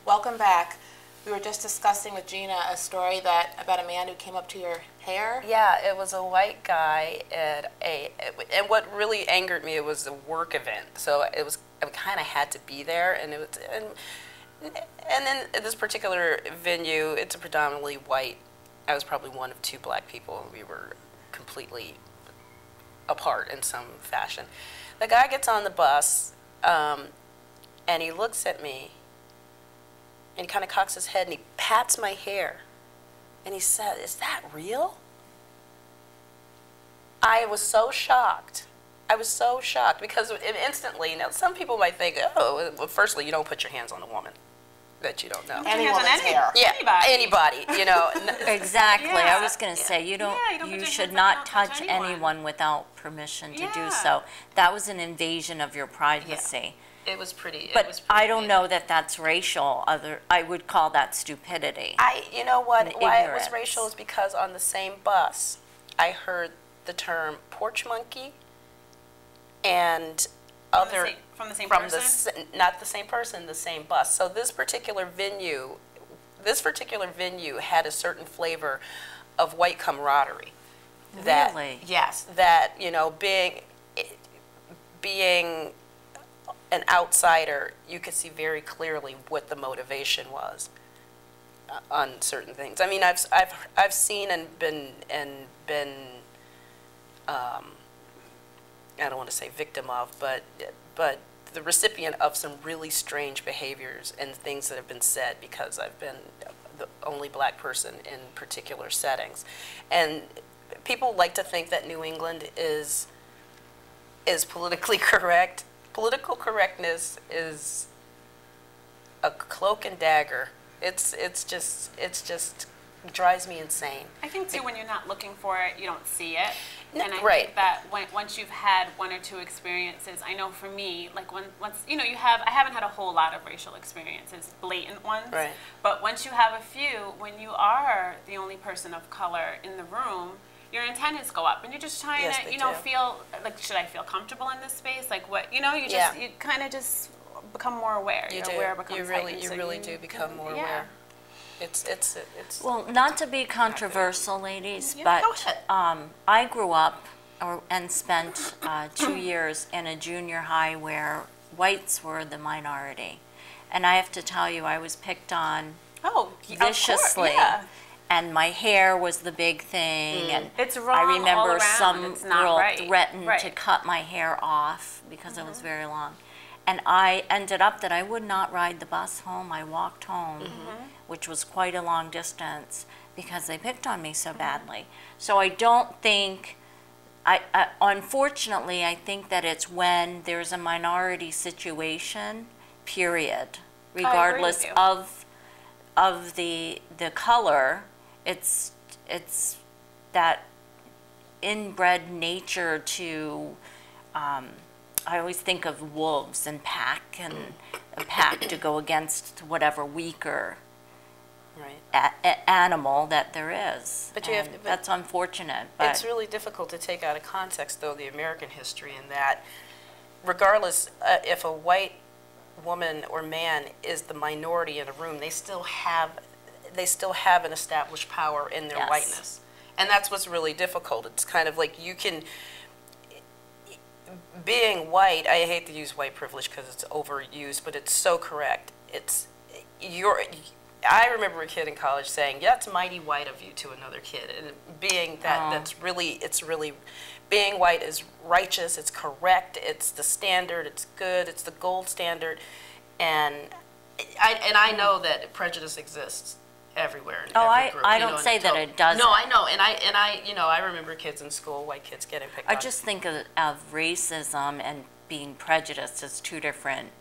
Welcome back. We were just discussing with Gina a story about a man who came up to your hair. Yeah, it was a white guy and what really angered me, it was a work event. So I kind of had to be there, and then this particular venue, it's a predominantly white. I was probably one of two black people. We were completely apart in some fashion. The guy gets on the bus, and he looks at me, and he kind of cocks his head, and he pats my hair, and he said, "Is that real?" I was so shocked. I was so shocked because instantly, now some people might think, oh, well, firstly, you don't put your hands on a woman that you don't know. Any woman's hair. Yeah, anybody, you know. Exactly. Yeah. I was going to say, you put should your not hands touch on anyone. anyone without permission to do Yeah. so. That was an invasion of your privacy. It was pretty. But I don't know that that's racial. I would call that stupidity. You know what? And Why it was ignorance. racial is because on the same bus, I heard the term porch monkey and other From the same person? not the same person, the same bus. So this particular venue had a certain flavor of white camaraderie. That, Really? yes, that, you know, being an outsider, you could see very clearly what the motivation was on certain things. I mean, I've seen and been I don't want to say victim of, but the recipient of some really strange behaviors and things that have been said because I've been the only black person in particular settings. And people like to think that New England is politically correct. Political correctness is a cloak and dagger. It's just drives me insane. I think too, when you're not looking for it, you don't see it. No, and I right. think that once you've had one or two experiences, I know for me, like once you know I haven't had a whole lot of racial experiences, blatant ones. Right. But once you have a few, when you are the only person of color in the room, your antennas go up, and you're just trying Yes, to, they you know, do. feel like, should I feel comfortable in this space? Like what, you know, you just Yeah. you kind of just become more aware. You Your do. aware becomes You heightened, so really do become more aware. It's Well, not to be controversial, ladies, Yeah, but go ahead. I grew up and spent 2 years in a junior high where whites were the minority. And I have to tell you, I was picked on viciously. Yeah. And my hair was the big thing. And It's wrong I all remember around. some It's not girl right. threatened Right. to cut my hair off because it was very long. And I ended up that I would not ride the bus home. I walked home, which was quite a long distance, because they picked on me so badly. So I don't think, unfortunately, I think that it's when there's a minority situation, period, regardless you. of the color, it's that inbred nature to, I always think of wolves and pack, and a pack to go against whatever weaker animal that there is. But you have And to- that's unfortunate. But It's really difficult to take out of context, though, the American history in that, regardless if a white woman or man is the minority in a room, they still have an established power in their Yes. whiteness, and that's what's really difficult. It's kind of like you can. Being white, I hate to use white privilege because it's overused, but it's so correct. I remember a kid in college saying, "Yeah, it's mighty white of you," to another kid, and being that it's really being white is righteous, it's correct, it's the standard, it's good, it's the gold standard, and I know that prejudice exists everywhere. In every group, I you know, don't and say that it doesn't. No, I know, and I you know, I remember kids in school, white kids getting picked on. I just think of racism and being prejudiced as two different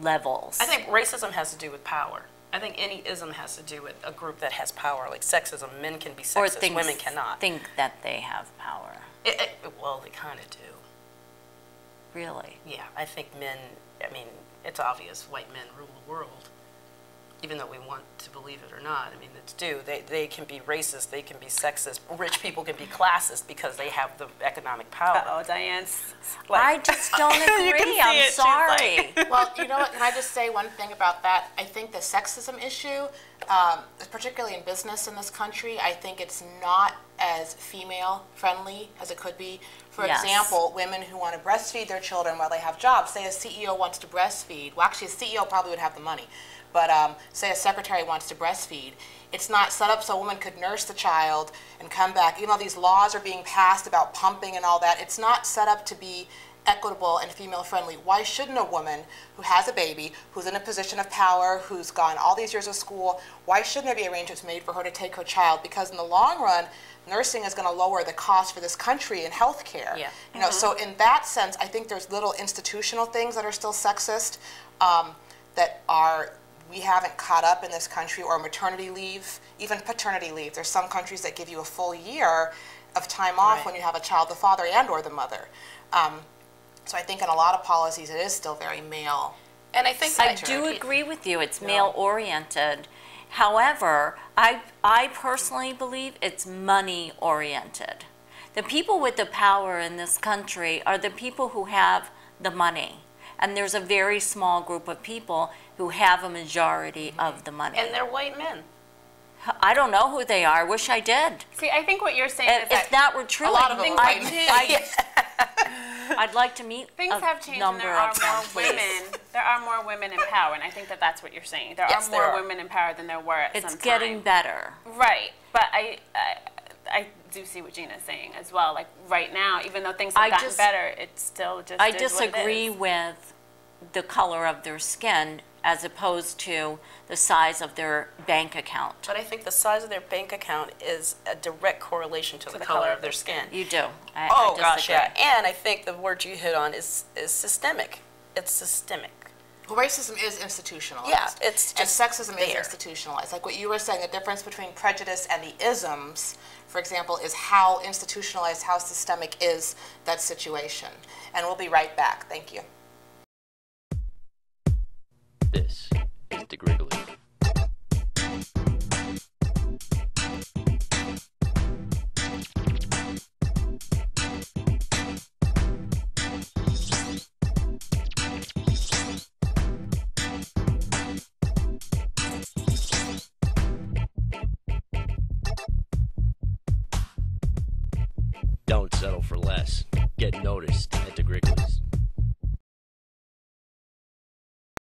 levels. I think racism has to do with power. I think any ism has to do with a group that has power, like sexism. Men can be or sexist, women cannot. think that they have power. Well, they kind of do. Really? Yeah, I think men, I mean, it's obvious white men rule the world. even though we want to believe it or not. I mean, it's due. They can be racist, they can be sexist, rich people can be classist because they have the economic power. Uh-oh, Diane's I just don't You can agree. see I'm it. She's sorry. Well, you know what, can I just say one thing about that? I think the sexism issue, particularly in business in this country, I think it's not as female-friendly as it could be. For Yes. example, women who want to breastfeed their children while they have jobs. Say a CEO wants to breastfeed. Well, actually, a CEO probably would have the money. But say a secretary wants to breastfeed. It's not set up so a woman could nurse the child and come back. Even though these laws are being passed about pumping and all that, it's not set up to be equitable and female-friendly. Why shouldn't a woman who has a baby, who's in a position of power, who's gone all these years of school, why shouldn't there be arrangements made for her to take her child? Because in the long run, nursing is going to lower the cost for this country in health care. Yeah. You know, so in that sense, I think there's little institutional things that are still sexist that are we haven't caught up in this country, or maternity leave, even paternity leave. There's some countries that give you a full year of time off Right. when you have a child, the father and or the mother. So I think in a lot of policies, it is still very male. And I think I that- do agree with you. It's male-oriented. However, I personally believe it's money-oriented. The people with the power in this country are the people who have the money. And there's a very small group of people who have a majority of the money. and they're white men. I don't know who they are. I wish I did. See, I think what you're saying is If that that were true, A lot of them are white men. I'd like to meet things a have changed and number there are of them, more please. women. There are more women in power, and I think that that's what you're saying. There Yes, are there more are. women in power than there were at It's some time. getting better. Right, but I do see what Gina's saying as well. Like right now, even though things have I gotten just- better, it's still just I is what it disagree is. with the color of their skin as opposed to the size of their bank account. But I think the size of their bank account is a direct correlation to the color of their skin. You do. I Oh, disagree. gosh, yeah. And I think the word you hit on is systemic. It's systemic. Well, racism is institutionalized. Yeah, it's and just sexism is there. institutionalized. Like what you were saying, the difference between prejudice and the isms, for example, is how institutionalized, how systemic is that situation. And we'll be right back. Thank you. This is the Griggly. Don't settle for less. Get noticed at the Grigglies.